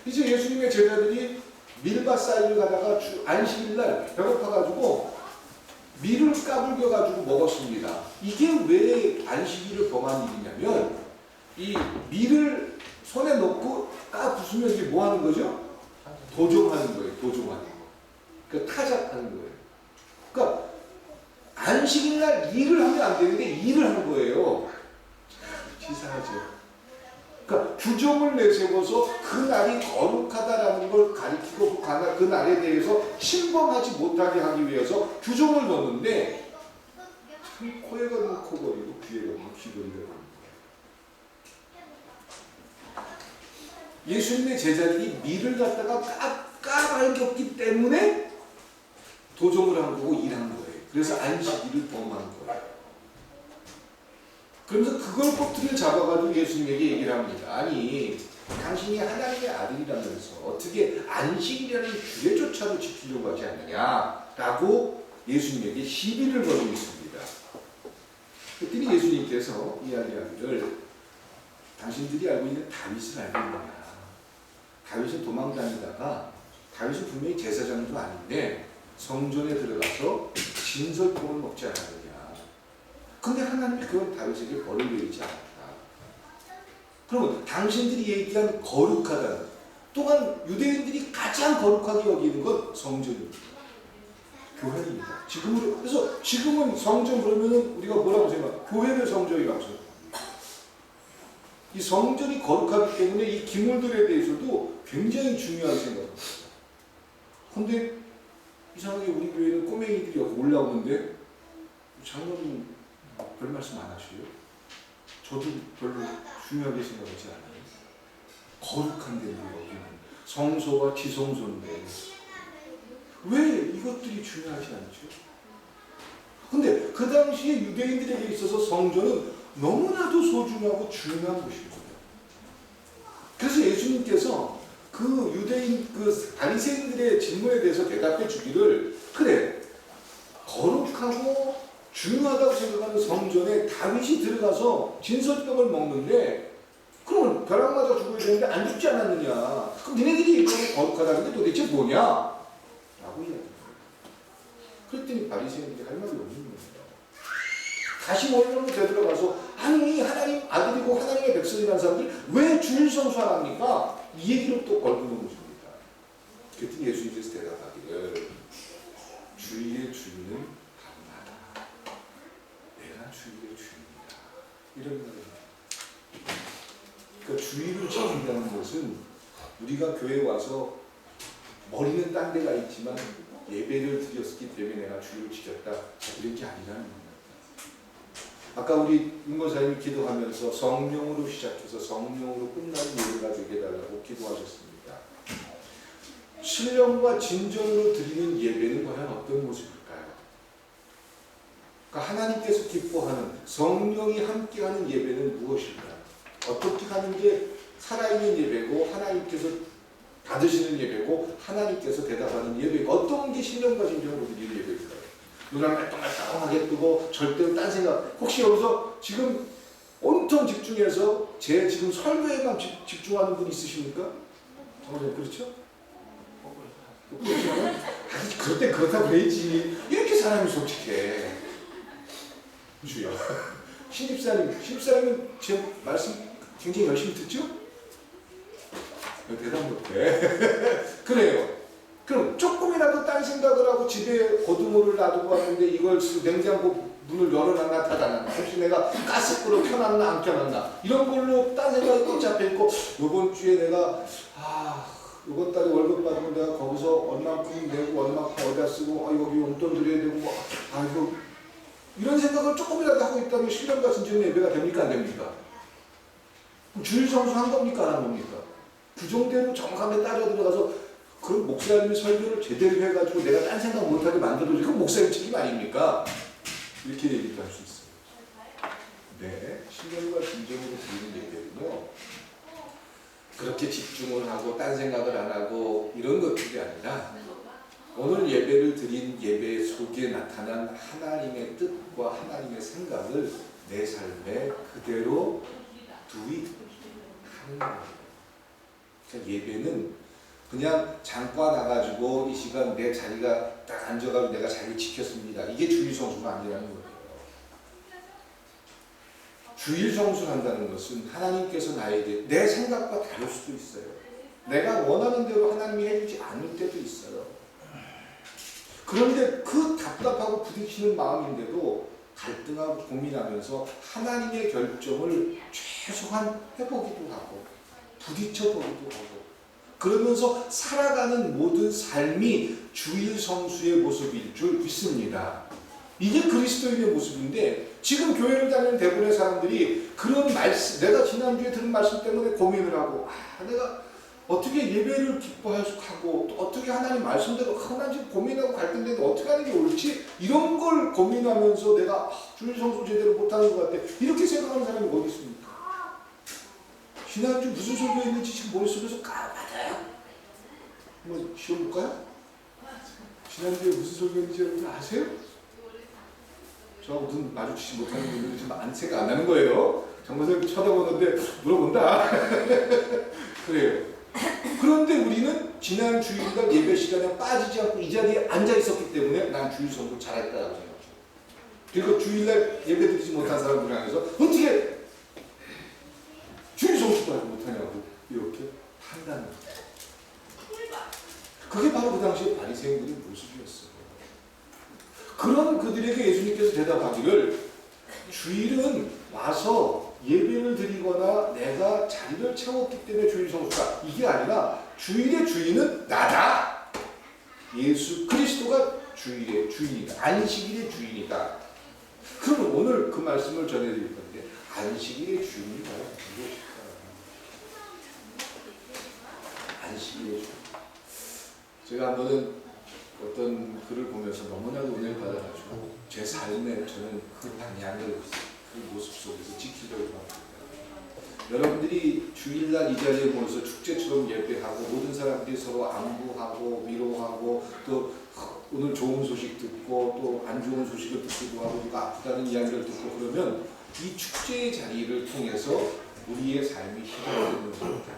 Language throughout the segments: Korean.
이제 예수님의 제자들이 밀밭사이를 가다가 안식일날 배고파가지고 밀을 까불겨가지고 먹었습니다. 이게 왜 안식일을 범한 일이냐면 이 밀을 손에 넣고 부수면 이게 뭐 하는 거죠? 도종하는 거예요. 도종하는 거. 그러니까 타작하는 거예요. 그러니까 안식일날 일을 하면 안 되는데 일을 하는 거예요. 치사하죠. 그러니까 규정을 내세워서 그 날이 거룩하다라는 걸 가리키고 그 날에 대해서 침범하지 못하게 하기 위해서 규정을 넣는데 참 코에가 너무 커버리고 귀에가 너무 귀걸이가 되는 거예요. 예수님의 제자들이 밀을 갖다가 까발겼기 때문에 도종을 한 거고 일한 거예요. 그래서 안식일을 범한 거예요. 그러면서 그걸 꼬투리를 잡아가지고 예수님에게 얘기를 합니다. 아니, 당신이 하나님의 아들이라면서 어떻게 안식이라는 규례조차도 지키려고 하지 않느냐라고 예수님에게 시비를 걸고 있습니다. 그랬더니 예수님께서 이야기하기를 당신들이 알고 있는 다윗을 알고 있느냐. 다윗은 도망다니다가 다윗은 분명히 제사장도 아닌데 성전에 들어가서 진설봉을 먹지 않았느냐. 근데 하나님이 그건 다윗에게 벌을 내리지 않았다. 그러면 당신들이 얘기한 거룩하다는, 또한 유대인들이 가장 거룩하게 여기는 건 성전입니다. 교회입니다. 그래서 지금은 성전 그러면은 우리가 뭐라고 생각해요? 교회를 성전이라고 생각합니다. 이 성전이 거룩하기 때문에 이 기물들에 대해서도 굉장히 중요하게 생각합니다. 근데 이상하게 우리 교회는 꼬맹이들이 올라오는데 장로님 별 말씀 안 하시요? 저도 별로 중요하게 생각하지 않아요. 거룩한 데를 여기는 성소와 지성소인데 왜 이것들이 중요하지 않죠? 근데 그 당시에 유대인들에게 있어서 성전은 너무나도 소중하고 중요한 곳입니다. 그래서 예수님께서 그 유대인 바리새인들의 질문에 대해서 대답해 주기를, 그래, 거룩하고 중요하다고 생각하는 성전에 다윗이 들어가서 진설병을 먹는데 그러면 벼락 맞아 죽어야 되는데 안 죽지 않았느냐. 그럼 니네들이 이거는 거룩하다는 게 도대체 뭐냐? 라고 이야기해요. 그랬더니 바리새인들이 할 말이 없는 겁니다. 다시 원론으로 되돌아가서 아니 하나님 아들이고 하나님의 백성이라는 사람들이 왜 주일 성수 안 합니까? 이 얘기를 또 걸고 놓은 것입니다. 그랬더니 예수님께서 대답하기를 주일의 주인은 주일의 주입니다. 이런 말입니다. 그러니까 주일을 지킨다는 것은 우리가 교회에 와서 머리는 딴 데가 있지만 예배를 드렸기 때문에 내가 주일을 지켰다, 이런 게 아니라는 겁니다. 아까 우리 윤건사님이 기도하면서 성령으로 시작해서 성령으로 끝나는 예배를 가지게 해달라고 기도하셨습니다. 신령과 진정으로 드리는 예배는 과연 어떤 모습일까요? 그러니까 하나님께서 기뻐하는 성령이 함께하는 예배는 무엇일까요? 어떻게 하는 게 살아있는 예배고 하나님께서 받으시는 예배고 하나님께서 대답하는 예배고 어떤 게 신령과 진정으로 드리는 예배일까요? 눈을 말똥말똥하게 뜨고 절대로 딴 생각, 혹시 여기서 지금 온통 집중해서 제 지금 설교에만 집중하는 분 있으십니까? 그렇죠? 그럴 때 그렇다고 해야지. 이렇게 사람이 솔직해. 주여. 신입사님은 제 말씀 굉장히 열심히 듣죠? 대답 못해. 그래요. 그럼 조금이라도 딴 생각을 하고 집에 고등어를 놔두고 왔는데 이걸 냉장고 문을 열어놨나 닫아놨나, 혹시 내가 가스불을 켜놨나 안 켜놨나, 이런 걸로 딴 생각이 꼭 잡혀있고, 요번 주에 내가 이번 달에 월급 받으면 내가 거기서 얼만큼 내고 얼만큼 어디다 쓰고 여기 용돈 드려야 되고 이거 이런 생각을 조금이라도 하고 있다면 신령과 진정의 예배가 됩니까? 안 됩니까? 주일 성수한 겁니까? 안 한 겁니까? 그 정도로 정확하게 따져 들어가서 그 목사님의 설교를 제대로 해가지고 내가 딴 생각 못하게 만들어주고 그건 목사님 책임 아닙니까? 이렇게 얘기도 할 수 있어요. 네, 신령과 진정으로 드리는 예배는요, 그렇게 집중을 하고 딴 생각을 안 하고 이런 것들이 아니라 오늘 예배를 드린 예배 속에 나타난 하나님의 뜻과 하나님의 생각을 내 삶에 그대로 두입하는 거예요. 그러니까 예배는 그냥 잠깐 나가지고 이 시간 내 자리가 딱 앉아가지고 내가 자리를 지켰습니다. 이게 주일 성수가 아니라는 거예요. 주일 성수를 한다는 것은 하나님께서 나에게 내 생각과 다를 수도 있어요. 내가 원하는 대로 하나님이 해주지 않을 때도 있어요. 그런데 그 답답하고 부딪히는 마음인데도 갈등하고 고민하면서 하나님의 결정을 최소한 해보기도 하고 부딪혀보기도 하고 그러면서 살아가는 모든 삶이 주일 성수의 모습일 줄 믿습니다. 이게 그리스도인의 모습인데 지금 교회를 다니는 대부분의 사람들이 그런 말씀, 내가 지난주에 들은 말씀 때문에 고민을 하고 내가 어떻게 예배를 기뻐하고 또 어떻게 하나님 말씀대로 하나님 지금 고민하고 갈등되는데 어떻게 하는 게 옳지? 이런 걸 고민하면서 내가 주일 성수 제대로 못하는 것 같아. 이렇게 생각하는 사람이 어디 있습니까? 지난주 무슨 설교했는지 지금 머릿속에서 까먹어요. 한번 시험 볼까요? 지난주에 무슨 설교했는지 여러분 아세요? 저하고 눈 마주치지 못하는 분들이 지금 생각 안 나는 거예요. 정보생 쳐다보는데 물어본다. 그래요. 그런데 우리는 지난 주일날 예배 시간에 빠지지 않고 이 자리에 앉아 있었기 때문에 난 주일 성수 잘했다고 생각해요. 그리고 주일날 예배 드리지 못한 사람들 향해서 어떻게 주일 성수도 하지 못하냐고 이렇게 판단을 해요. 그게 바로 그 당시에 바리새인들의 모습이었어요. 그런 그들에게 예수님께서 대답하기를 주일은 와서 예배를 드리거나 내가 자리를 채웠기 때문에 주일 성수다. 이게 아니라 주일의 주인은 나다. 예수 그리스도가 주일의 주인이다. 안식일의 주인이다. 그럼 오늘 그 말씀을 전해드릴 건데 안식일의 주인이 바로 무엇일까? 안식일의 주인. 제가 한 번은 어떤 글을 보면서 너무나도 은혜를 받아가지고 제 삶에 저는 그 방향을 그 모습 속에서 지키려고 합니다. 여러분들이 주일날 이 자리에 모여서 축제처럼 예배하고 모든 사람들이 서로 안부하고 위로하고 또 오늘 좋은 소식 듣고 또 안 좋은 소식을 듣기도 하고 누가 아프다는 이야기를 듣고 그러면 이 축제의 자리를 통해서 우리의 삶이 희망되는 겁니다.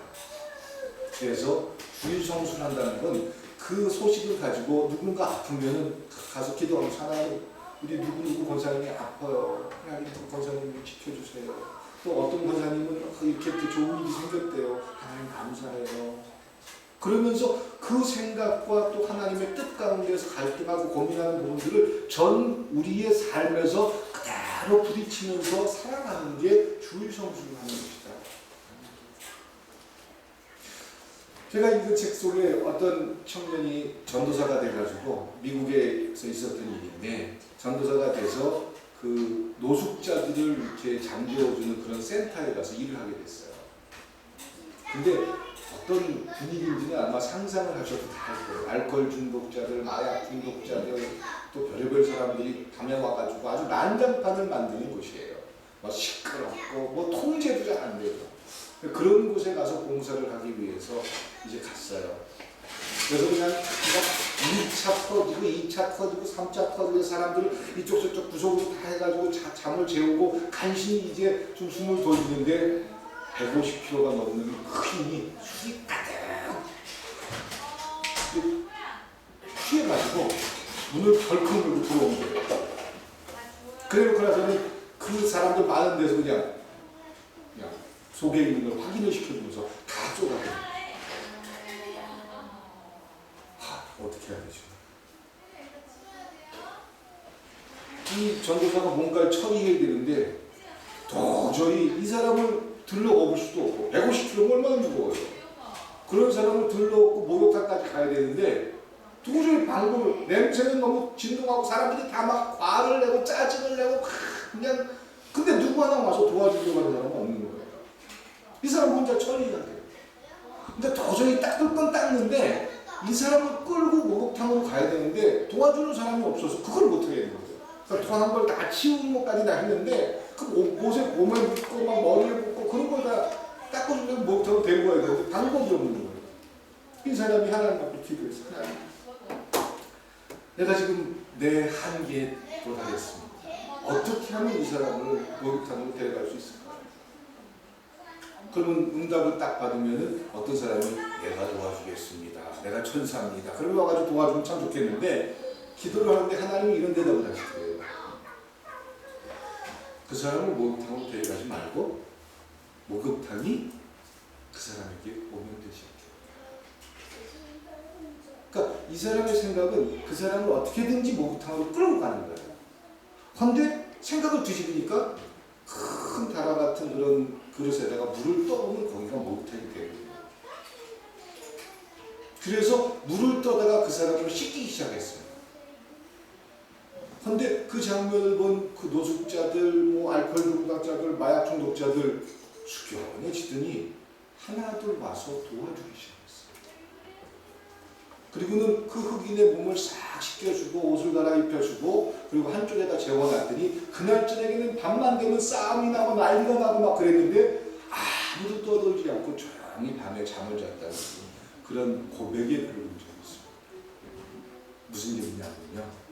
그래서 주일 성수를 한다는 건 그 소식을 가지고 누군가 아프면 가서 기도하고 하나님 우리 누구누구 권사님이 아파요. 하나님 그 권사님을 지켜주세요. 또 어떤 권사님은 이렇게 좋은 일이 생겼대요. 하나님 감사해요. 그러면서 그 생각과 또 하나님의 뜻 가운데서 갈등하고 고민하는 부분들을 전 우리의 삶에서 그대로 부딪히면서 살아가는 게 주일 성수를 하는 것이다. 제가 읽은 책 속에 어떤 청년이 전도사가 돼가지고 미국에서 있었던 일인데 전도사가 돼서 그 노숙자들을 이렇게 잠재워주는 그런 센터에 가서 일을 하게 됐어요. 근데 어떤 분위기인지는 아마 상상을 하셔도 다 알 거예요. 알코올 중독자들, 마약 중독자들, 또 별의별 사람들이 밤에 와가지고 아주 난장판을 만드는 곳이에요. 막 시끄럽고 뭐 통제도 잘 안 되고. 그런 곳에 가서 봉사를 하기 위해서 이제 갔어요. 그래서 그냥 1차 터지고 2차 터지고 3차 터지고 사람들 이쪽 저쪽 구석으로 다 해가지고 잠을 재우고 간신히 이제 좀 숨을 돌리는데 150kg가 넘는 큰 술이 가득 취해가지고 문을 덜컥 열고 들어온 거예요. 그래놓고 나서는 그 사람들 많은 데서 그냥 속에 있는 걸 확인을 시켜주면서 다 쏟아내요. 어떻게 해야 되죠? 이 전도사가 뭔가를 처리해야 되는데 도저히 이 사람을 들러업을 수도 없고 150kg면 얼마나 무거워요. 그런 사람을 들러업고 목욕탕까지 가야 되는데 도저히 방법을 냄새는 너무 진동하고 사람들이 다 막 화를 내고 짜증을 내고 그냥 근데 누구 하나 와서 도와주려고 하는 사람은 없는 거예요. 이 사람 혼자 처리해야 돼요. 근데 도저히 닦을 건 닦는데 이 사람을 끌고 목욕탕으로 가야 되는데 도와주는 사람이 없어서 그걸 못하게 되는 거예요. 그러니까 토한 걸 다 치우는 것까지 다 했는데 그 옷에 몸에 묻고 막 머리에 묻고 그런 걸 다 닦아주려고 목욕탕으로 데리고 가야 되는데 방법이 없는 거예요. 이 사람이 하나님 앞에 기도했어요. 하나님, 내가 지금 내 한계에 도달했습니다. 어떻게 하면 이 사람을 목욕탕으로 데려갈 수 있을까요? 그러면 응답을 딱 받으면은 어떤 사람이 내가 도와주겠습니다. 내가 천사입니다. 그러면 와가지고 도와주면 참 좋겠는데 기도를 하는데 하나님이 이런 대답을 하실 거예요. 그 사람을 목욕탕으로 데려가지 말고 목욕탕이 그 사람에게 오면 되지 않겠다. 그러니까 이 사람의 생각은 그 사람을 어떻게든지 목욕탕으로 끌고 가는 거예요. 그런데 생각을 뒤집으니까 큰 다라 같은 그런 그릇에다가 물을 떠보면 거기가 목욕탕이 되거든요. 그래서 물을 떠다가 그 사람을 씻기 시작했어요. 그런데 그 장면을 본 그 노숙자들, 뭐 알코올 중독자들, 마약 중독자들 숙연해지더니 하나둘 와서 도와주기 시작했어요. 그리고는 그 흑인의 몸을 싹 씻겨주고 옷을 갈아입혀주고 그리고 한쪽에다 재워놨더니 그날 저녁에는 밤만 되면 싸움이 나고 난리가 나고 막 그랬는데 아무도 떠들지 않고 조용히 밤에 잠을 잤다는 그런 고백의 글을 본 적이 있습니다. 무슨 얘기냐면요.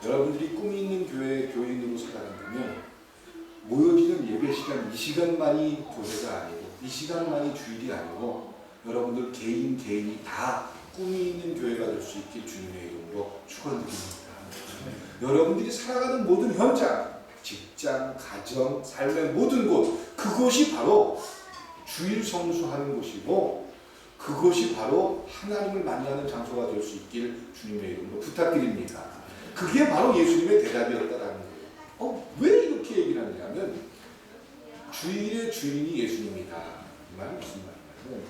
여러분들이 꿈이 있는 교회의 교인으로 살아간다면 모여지는 예배 시간 이 시간만이 교회가 아니고 이 시간만이 주일이 아니고 여러분들 개인이 다 꿈이 있는 교회가 될 수 있길 주님의 이름으로 축원드립니다. 여러분들이 살아가는 모든 현장, 직장, 가정, 삶의 모든 곳 그곳이 바로 주일 성수하는 곳이고 그것이 바로 하나님을 만나는 장소가 될 수 있길 주님의 이름으로 부탁드립니다. 그게 바로 예수님의 대답이었다라는 거예요. 왜 이렇게 얘기를 하냐면 주일의 주인이 예수님이다. 이 말은 무슨 말이냐면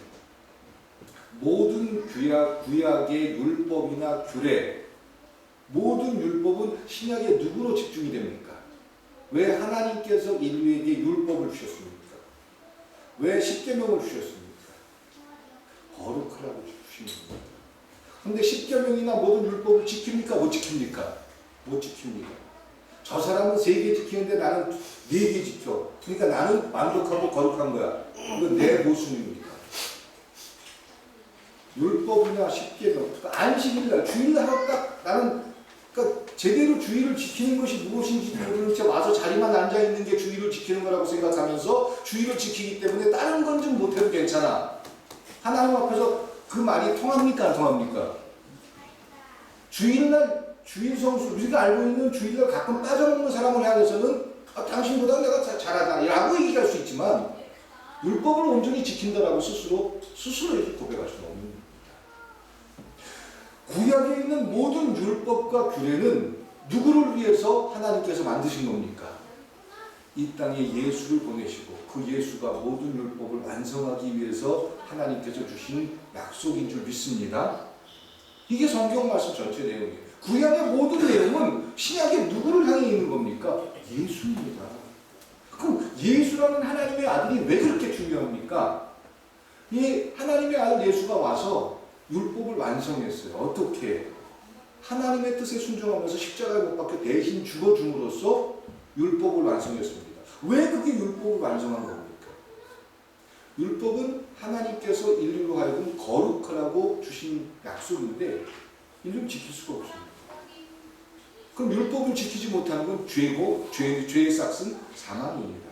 모든 구약의 율법이나 규례 모든 율법은 신약에 누구로 집중이 됩니까? 왜 하나님께서 인류에게 율법을 주셨습니까? 왜 십계명을 주셨습니까? 거룩하라고 주신 겁니다. 그런데 십계명이나 모든 율법을 지킵니까? 못 지킵니까? 못 지킵니다. 저 사람은 3개 지키는데 나는 4개 지켜. 그러니까 나는 만족하고 거룩한 거야. 이건 내 모순입니다. 율법이나 십계명, 안식일날, 주일날 하고 딱 나는 그러니까 제대로 주일을 지키는 것이 무엇인지 모르는 채 와서 자리만 앉아 있는 게 주일을 지키는 거라고 생각하면서 주일을 지키기 때문에 다른 건 좀 못해도 괜찮아. 하나님 앞에서 그 말이 통합니까? 안 통합니까? 주일날 주일 성수 우리가 알고 있는 주일날 가끔 빠져먹는 사람을 향해서는 당신보다 내가 잘하다 라고 얘기할 수 있지만 율법을 온전히 지킨다라고 스스로 이렇게 고백할 수는 없는 겁니다. 구약에 있는 모든 율법과 규례는 누구를 위해서 하나님께서 만드신 겁니까? 이 땅에 예수를 보내시고 그 예수가 모든 율법을 완성하기 위해서 하나님께서 주신 약속인 줄 믿습니다. 이게 성경 말씀 전체 내용이에요. 구약의 모든 내용은 신약에 누구를 향해 있는 겁니까? 예수입니다. 그럼 예수라는 하나님의 아들이 왜 그렇게 중요합니까? 이 하나님의 아들 예수가 와서 율법을 완성했어요. 어떻게? 하나님의 뜻에 순종하면서 십자가에 못 박혀 대신 죽어줌으로써 율법을 완성했습니다. 왜 그게 율법을 완성한 겁니까? 율법은 하나님께서 인류로 하여금 거룩하라고 주신 약속인데 인류는 지킬 수가 없습니다. 그럼 율법을 지키지 못하는 건 죄고 죄의 싹은 사망입니다.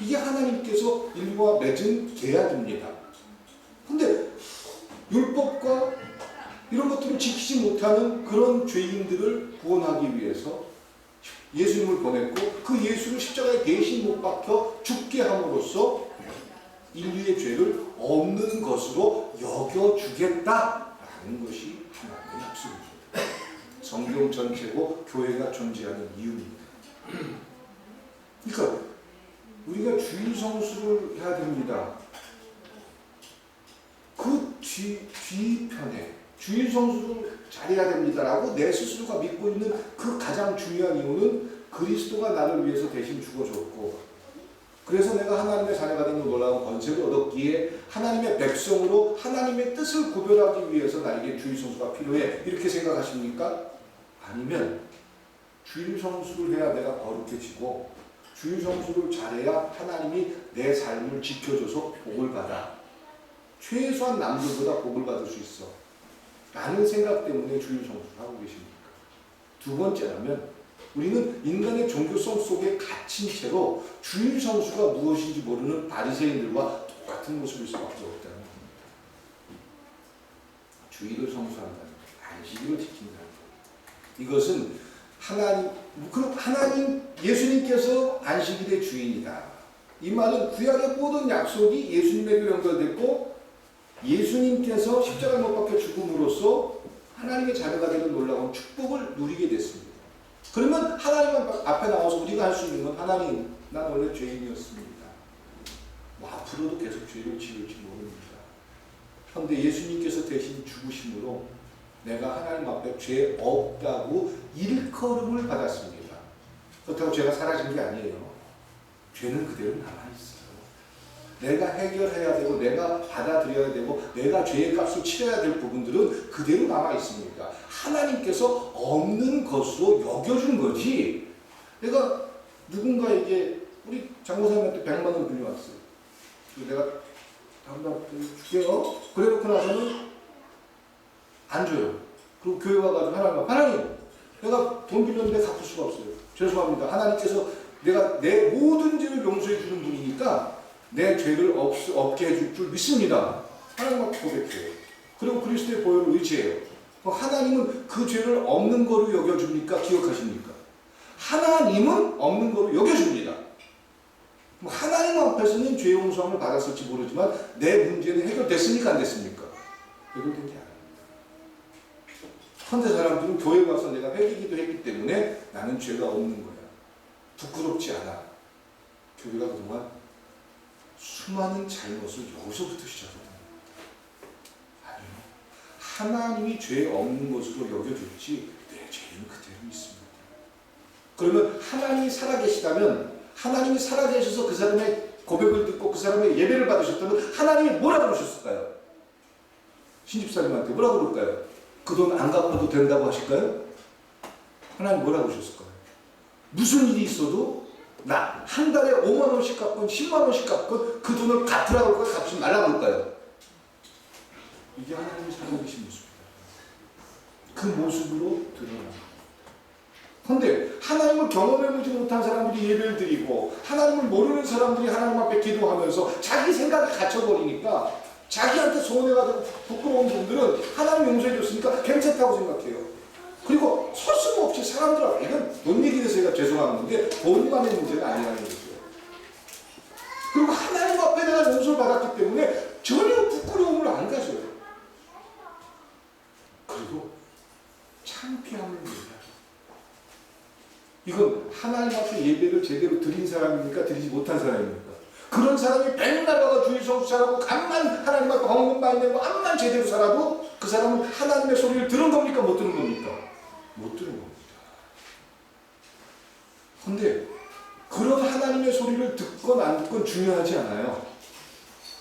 이게 하나님께서 인류와 맺은 계약입니다. 근데 율법과 이런 것들을 지키지 못하는 그런 죄인들을 구원하기 위해서 예수님을 보냈고 그 예수를 십자가에 대신 못 박혀 죽게 함으로써 인류의 죄를 없는 것으로 여겨주겠다라는 것이 하나님의 약속입니다. 성경 전체고 교회가 존재하는 이유입니다. 그러니까 우리가 주일 성수를 해야 됩니다. 그 뒤편에 주일 성수를 잘해야 됩니다라고 내 스스로가 믿고 있는 그 가장 중요한 이유는 그리스도가 나를 위해서 대신 죽어줬고 그래서 내가 하나님의 자녀가 된 놀라운 권세를 얻었기에 하나님의 백성으로 하나님의 뜻을 구별하기 위해서 나에게 주일 성수가 필요해 이렇게 생각하십니까? 아니면 주일 성수를 해야 내가 거룩해지고 주일 성수를 잘해야 하나님이 내 삶을 지켜줘서 복을 받아 최소한 남들보다 복을 받을 수 있어 라는 생각 때문에 주일 성수를 하고 계십니까? 두 번째라면 우리는 인간의 종교성 속에 갇힌 채로 주일 성수가 무엇인지 모르는 바리새인들과 똑같은 모습일 수밖에 없다는 거예요. 주일을 성수한다는 거예요. 안식일을 지킨다는 거예요. 이것은 하나님 예수님께서 안식일의 주인이다. 이 말은 구약의 모든 약속이 예수님에게 연결됐고 예수님께서 십자가에 못 박혀 죽음으로써 하나님의 자녀가 되는 놀라운 축복을 누리게 됐습니다. 그러면 하나님 앞에 나와서 우리가 할 수 있는 건 하나님, 난 원래 죄인이었습니다. 뭐 앞으로도 계속 죄를 지을지 모릅니다. 그런데 예수님께서 대신 죽으심으로 내가 하나님 앞에 죄 없다고 일컬음을 받았습니다. 그렇다고 죄가 사라진 게 아니에요. 죄는 그대로 남아있어요. 내가 해결해야 되고 내가 받아들여야 되고 내가 죄의 값을 치러야 될 부분들은 그대로 남아있습니다. 하나님께서 없는 것으로 여겨준 거지. 내가 누군가에게 우리 장모사님한테 100만 원 빌려왔어요. 내가 다음 달 줄게요. 그래놓고 나서는 안 줘요. 그리고 교회 와가지고 하나님 내가 돈 빌렸는데 갚을 수가 없어요. 죄송합니다. 하나님께서 내가 내 모든 죄를 용서해 주는 분이니까 내 죄를 없게 해줄 줄 믿습니다. 하나님 앞에 고백해요. 그리고 그리스도의 보혈을 의지해요. 하나님은 그 죄를 없는 거로 여겨줍니까? 기억하십니까? 하나님은 없는 거로 여겨줍니다. 하나님 앞에서는 죄 용서함을 받았을지 모르지만 내 문제는 해결됐습니까? 안 됐습니까? 해결된 게 아닙니다. 현대 사람들은 교회 가서 내가 회개기도 했기 때문에 나는 죄가 없는 거야. 부끄럽지 않아. 교회가 그동안 수많은 잘못을 여기서부터 시작합니다. 아니요. 하나님이 죄 없는 것으로 여겨줬지 내 죄는 그대로 있습니다. 그러면 하나님이 살아계시다면 하나님이 살아계셔서 그 사람의 고백을 듣고 그 사람의 예배를 받으셨다면 하나님이 뭐라 그러셨을까요? 신집사님한테 뭐라 그럴까요? 그 돈 안 갚아도 된다고 하실까요? 하나님 뭐라 그러셨을까요? 무슨 일이 있어도 나 한 달에 5만 원씩 갚건 10만 원씩 갚건 그 돈을 갚으라고 할까요? 갚지 말라고 할까요? 이게 하나님이 살아계신 모습입니다. 그 모습으로 드러납니다. 그런데 하나님을 경험해보지 못한 사람들이 예배를 드리고 하나님을 모르는 사람들이 하나님 앞에 기도하면서 자기 생각에 갇혀버리니까 자기한테 소원해가지고 부끄러운 분들은 하나님 용서해줬으니까 괜찮다고 생각해요. 그리고 서슴없이 사람들 앞에, 이건 돈 얘기해서 제가 죄송한 건데 본인만의 문제가 아니라는 거죠. 그리고 하나님 앞에 내가 용서를 받았기 때문에 전혀 부끄러움을 안 가져요. 그리고 창피함을 느껴요. 이건 하나님 앞에 예배를 제대로 드린 사람입니까? 드리지 못한 사람입니까? 그런 사람이 맨날 와가 주일 성수 잘하고 암만 하나님 앞에 헌금 많이 내고 암만 제대로 살아도 그 사람은 하나님의 소리를 들은 겁니까? 못 들은 겁니까? 못 들은 겁니다. 그런데 그런 하나님의 소리를 듣건 안 듣건 중요하지 않아요.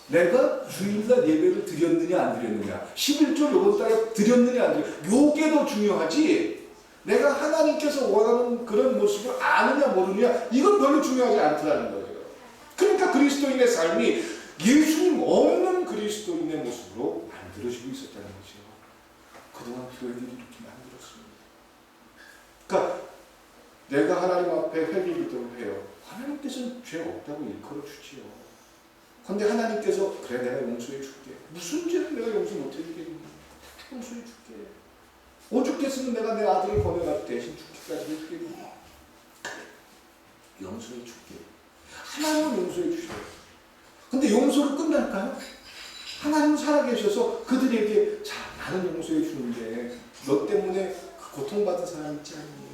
내가 주일날 예배를 드렸느냐 안 드렸느냐, 11조 요번 달에 드렸느냐 안 드렸느냐, 요게 더 중요하지 내가 하나님께서 원하는 그런 모습을 아느냐 모르느냐 이건 별로 중요하지 않더라는 거예요. 그러니까 그리스도인의 삶이 예수님 없는 그리스도인의 모습으로 만들어지고 있었다는 거죠. 그동안 교회들이 이렇게 만들었습니다. 그러니까 내가 하나님 앞에 회개기도를 해요. 하나님께서는 죄 없다고 일컬어 주지요. 그런데 하나님께서 그래 내가 용서해 줄게. 무슨 죄를 내가 용서 못 해주겠니? 용서해 줄게. 오죽했으면 내가 내 아들을 보내가지고 대신 죽기까지 해주겠니? 용서해 줄게. 하나님은 용서해 주셔요. 근데 용서를 끝날까요? 하나님은 살아계셔서 그들에게 자 나는 용서해 주는데 너 때문에 그 고통받은 사람 있지 않니?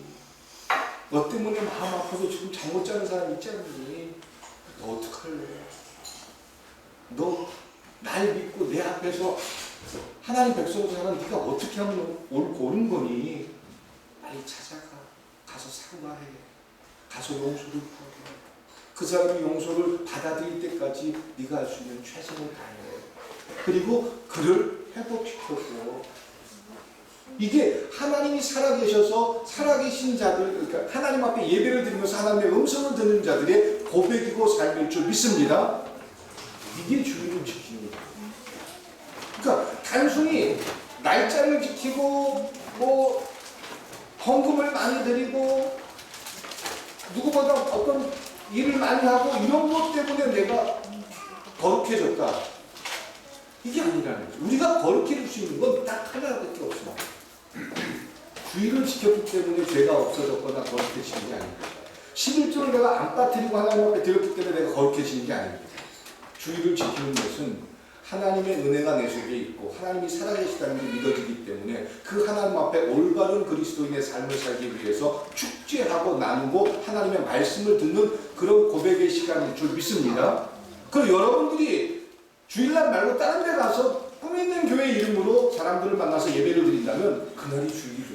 너 때문에 마음 아파서 지금 잠 못 자는 사람 있지 않니? 너 어떡할래? 너 날 믿고 내 앞에서 하나님 백성으로 사는 네가 어떻게 하면 옳은 거니? 빨리 찾아가. 가서 사과해. 가서 용서를 구하게. 그 사람이 용서를 받아들일 때까지 네가 할 수 있는 최선을 다해. 그리고 그를 회복시켜줘. 이게 하나님이 살아계셔서 살아계신 자들, 그러니까 하나님 앞에 예배를 드리면서 하나님의 음성을 듣는 자들의 고백이고 삶일 줄 믿습니다. 이게 주의를 지키는 거예요. 그러니까 단순히 날짜를 지키고 뭐 헌금을 많이 드리고 누구보다 어떤 일을 많이 하고 이런 것 때문에 내가 거룩해졌다. 이게 아니라는 거죠. 우리가 거룩해질 수 있는 건 딱 하나밖에 없습니다. 주의를 지켰기 때문에 죄가 없어졌거나 거룩해지는 게 아닙니다. 11조를 내가 안 빠뜨리고 하나님 앞에 드렸기 때문에 내가 거룩해지는 게 아닙니다. 주의를 지키는 것은 하나님의 은혜가 내 속에 있고 하나님이 살아계시다는 게 믿어지기 때문에 그 하나님 앞에 올바른 그리스도인의 삶을 살기 위해서 축제하고 나누고 하나님의 말씀을 듣는 그런 고백의 시간일 줄 믿습니다. 그럼 여러분들이 주일날 말고 다른 데 가서 꿈 있는 교회 이름으로 사람들을 만나서 예배를 드린다면 그날이 주일이죠.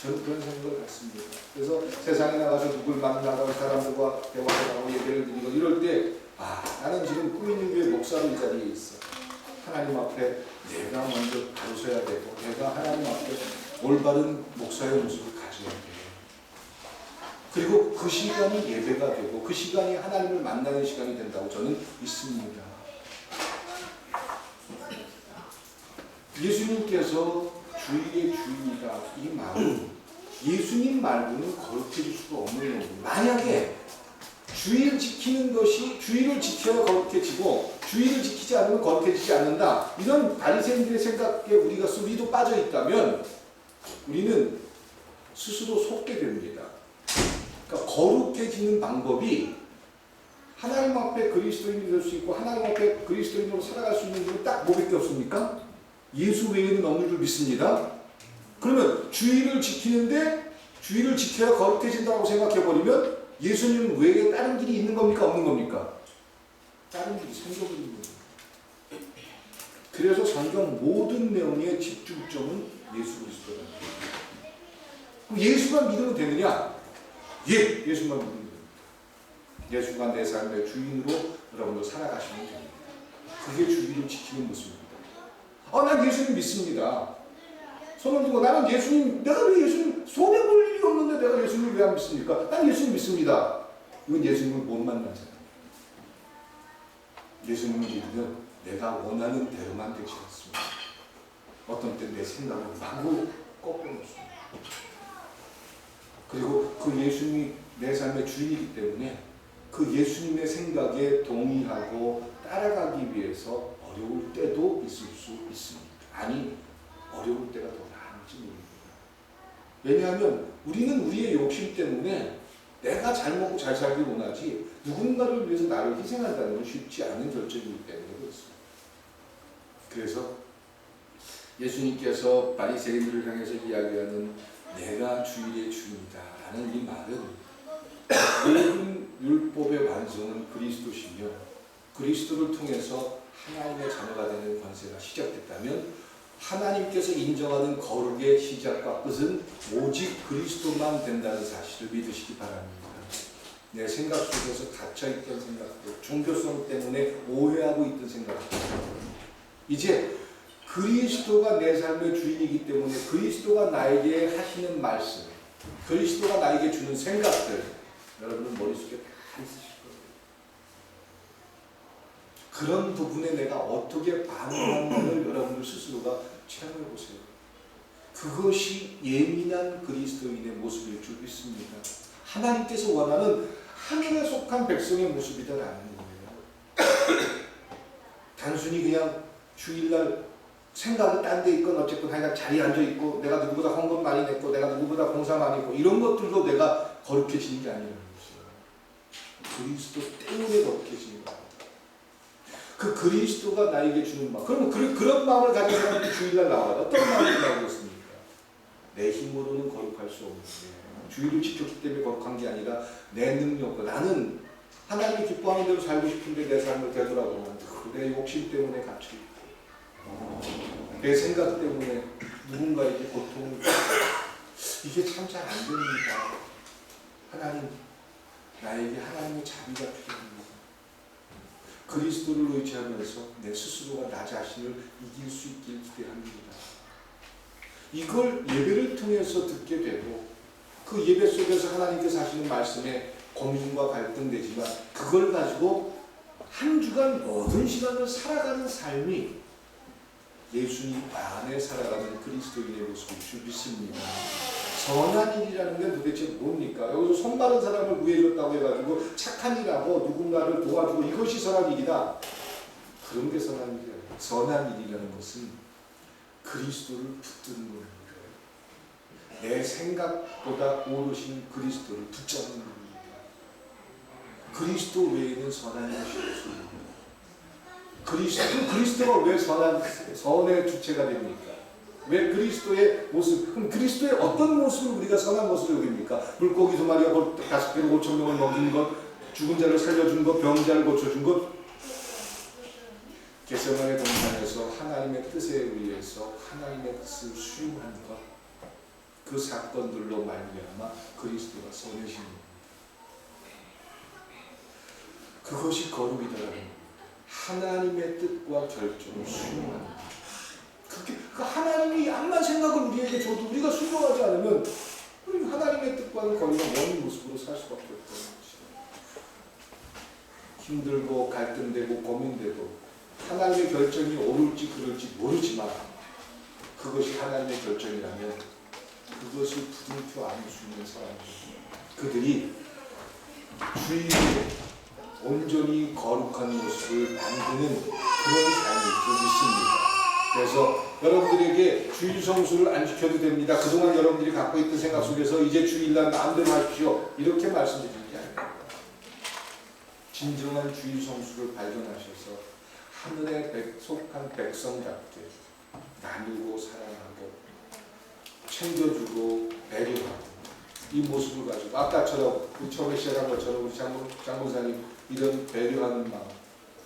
저는 그런 생각을 갖습니다. 그래서 세상에 나가서 누굴 만나고 사람들과 대화를 하고 예배를 드리고 이럴 때 나는 지금 꿈 있는 교회 목사로 이 자리에 있어. 하나님 앞에 내가 먼저 가르쳐야 되고 내가 하나님 앞에 올바른 목사의 모습을 가져야 돼요. 그리고 그 시간이 예배가 되고 그 시간이 하나님을 만나는 시간이 된다고 저는 믿습니다. 예수님께서 주일의 주인이다 이 말은 예수님 말고는 거룩해질 수가 없는 거고, 만약에 주의를 지키는 것이 주의를 지켜야 거룩해지고 주의를 지키지 않으면 거룩해지지 않는다, 이런 바리새인들의 생각에 우리도 빠져 있다면 우리는 스스로 속게 됩니다. 그러니까 거룩해지는 방법이 하나님 앞에 그리스도인이 될 수 있고 하나님 앞에 그리스도인으로 살아갈 수 있는 길은 딱 뭐밖에 없습니까? 예수 외에는 없는 줄 믿습니다. 그러면 주의를 지키는데 주의를 지켜야 거룩해진다고 생각해버리면 예수님 외에 다른 길이 있는 겁니까? 없는 겁니까? 다른 길이 생겨버리는 거예요. 그래서 성경 모든 내용의 집중점은 예수 그리스도라는 거예요. 예수만 믿으면 되느냐? 예! 예수만 믿으면 됩니다. 예수가 내 삶의 주인으로 여러분도 살아가시면 됩니다. 그게 주의를 지키는 모습입니다. 난 예수님 믿습니다. 손을 들고 나는 예수님, 내가 왜 예수님, 손해 볼 일이 없는데 내가 예수님을 왜 안 믿습니까? 난 예수님 믿습니다. 이건 예수님을 못 만난 사람. 예수님을 믿으면 내가 원하는 대로만 되지 않습니다. 어떤 때 내 생각을 마구 꺾어놓습니다. 그리고 그 예수님이 내 삶의 주인이기 때문에 그 예수님의 생각에 동의하고 따라가기 위해서 어려울 때도 있을 수 있습니다. 아니, 어려울 때가 더 나은지 모릅니다. 왜냐하면 우리는 우리의 욕심 때문에 내가 잘 먹고 잘 살기 원하지 누군가를 위해서 나를 희생한다는 건 쉽지 않은 결정이기 때문에 그렇습니다. 그래서 예수님께서 바리새인들을 향해서 이야기하는 내가 주일의 주인이다 라는 이 말은 모든 율법의 완성은 그리스도시며 그리스도를 통해서 하나님의 자녀가 되는 권세가 시작됐다면 하나님께서 인정하는 거룩의 시작과 끝은 오직 그리스도만 된다는 사실을 믿으시기 바랍니다. 내 생각 속에서 갇혀있던 생각들, 종교성 때문에 오해하고 있던 생각들, 이제 그리스도가 내 삶의 주인이기 때문에 그리스도가 나에게 하시는 말씀, 그리스도가 나에게 주는 생각들 여러분은 머릿속에 다 있으실 거예요. 그런 부분에 내가 어떻게 반응하는가를 여러분들 스스로가 체험해 보세요. 그것이 예민한 그리스도인의 모습일 줄 믿습니다. 하나님께서 원하는 하늘에 속한 백성의 모습이다라는 거예요. 단순히 그냥 주일날 생각이 딴 데 있건 어쨌건 하여간 자리에 앉아있고 내가 누구보다 헌금 많이 냈고 내가 누구보다 봉사 많이 했고 이런 것들로 내가 거룩해지는 게 아니라는 것이에요. 그리스도 때문에 거룩해지는 거예요. 그 그리스도가 나에게 주는 마음. 그러면 그런 마음을 가진 사람이 주일날 나와요. 어떤 마음을 나오고 있습니까? 내 힘으로는 거룩할 수 없는데 주일을 지켰기 때문에 거룩한 게 아니라 내 능력과 나는 하나님이 기뻐하는 대로 살고 싶은데 내 삶을 되돌아보면 내 욕심 때문에 갇혀있고 내 생각 때문에 누군가에게 고통을 이게 참 잘 안 됩니다. 하나님, 나에게 하나님의 자비가 필요합니다. 그리스도를 의지하면서 내 스스로가 나 자신을 이길 수 있길 기대합니다. 이걸 예배를 통해서 듣게 되고 그 예배 속에서 하나님께서 하시는 말씀에 고민과 갈등되지만 그걸 가지고 한 주간 모든 시간을 살아가는 삶이 예수님 안에 살아가는 그리스도인의 모습일 줄 믿습니다. 선한 일이라는 게 도대체 뭡니까? 여기서 손 마른 사람을 구해줬다고 해가지고 착한 일하고 누군가를 도와주고 이것이 선한 일이다. 그런 게 선한 일이야. 선한 일이라는 것은 그리스도를 붙드는 겁니다. 내 생각보다 오르신 그리스도를 붙잡는 겁니다. 그리스도 외에는 선한 것이 없습니다. 그리스도가 왜 선의 주체가 됩니까? 왜 그리스도의 모습, 그럼 그리스도의 어떤 모습을 우리가 선한 모습을 여깁니까? 물고기 2마리가 5,000 명을 먹인 것, 죽은 자를 살려준 것, 병자를 고쳐준 것, 겟세마네 동산에서 하나님의 뜻에 의해서 하나님의 뜻을 수용한 것, 그 사건들로 말미암아 그리스도가 선하신 겁니다. 그것이 거룩이다라는 겁니다. 하나님의 뜻과 결정을 수용하는 것. 그 하나님이 암만 생각을 우리에게 줘도 우리가 순종하지 않으면 우리는 하나님의 뜻과는 거리가 먼 모습으로 살 수밖에 없다는 것이죠. 힘들고 갈등되고 고민되고 하나님의 결정이 옳을지 그럴지 모르지만 그것이 하나님의 결정이라면 그것을 부둥켜 안을 수 있는 사람들, 그들이 주위에 온전히 거룩한 모습을 만드는 그런 삶일 줄 믿습니다. 그래서 여러분들에게 주일 성수를 안 지켜도 됩니다. 그동안 여러분들이 갖고 있던 생각 속에서 이제 주일날 마음대로 하십시오. 이렇게 말씀드리는 게 아닙니다. 진정한 주일 성수를 발견하셔서 하늘에 속한 백성답게 나누고 사랑하고 챙겨주고 배려하고 이 모습을 가지고 아까처럼 처음에 시작한 것처럼 우리 장목사님 이런 배려하는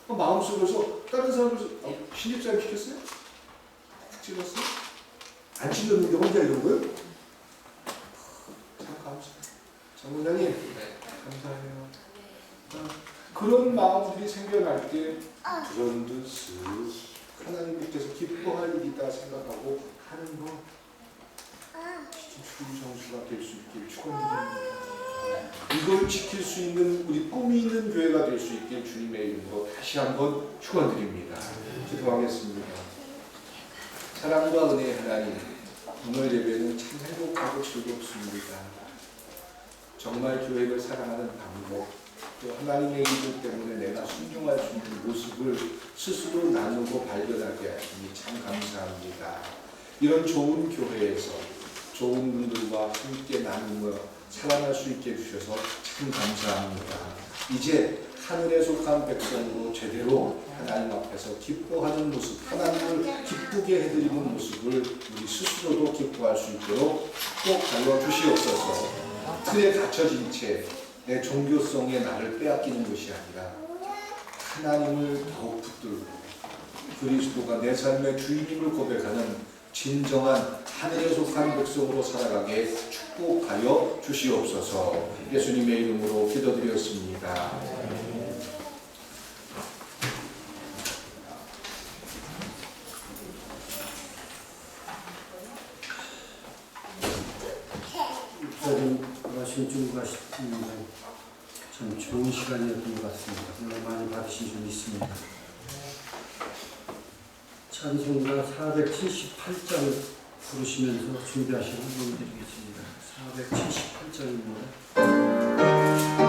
마음속에서 다른 사람을 신입사임 시켰어요? 찍었어요? 안 찍었는데 혼자 이런 거예요? 참 감사해요. 장목사님 감사해요. 그런 마음들이 생겨날 때 그런 듯 하나님께서 기뻐할 일이다 생각하고 하는 거 주일 성수가 될 수 있길 축원드립니다. 이걸 지킬 수 있는 우리 꿈이 있는 교회가 될 수 있길 주님의 이름으로 다시 한번 축원드립니다. 기도하겠습니다. 사랑과 은혜의 하나님, 오늘 예배는 참 행복하고 즐겁습니다. 정말 교회를 사랑하는 방법, 또 하나님의 이름 때문에 내가 순종할 수 있는 모습을 스스로 나누고 발견하게 하시니 참 감사합니다. 이런 좋은 교회에서 좋은 분들과 함께 나누며 사랑할 수 있게 해주셔서 참 감사합니다. 이제 하늘에 속한 백성으로 제대로 하나님 앞에서 기뻐하는 모습, 하나님을 기쁘게 해드리는 모습을 우리 스스로도 기뻐할 수 있도록 축복하여 주시옵소서. 틀에 갇혀진 채 내 종교성의 나를 빼앗기는 것이 아니라 하나님을 더욱 붙들고 그리스도가 내 삶의 주인임을 고백하는 진정한 하늘에 속한 백성으로 살아가게 축복하여 주시옵소서. 예수님의 이름으로 기도드렸습니다. 신중하시는 참 좋은 시간이었던 것 같습니다. 오늘 많이 받으신 줄 믿습니다. 찬송가 478장 부르시면서 준비하시는 분 드리겠습니다. 478장입니다.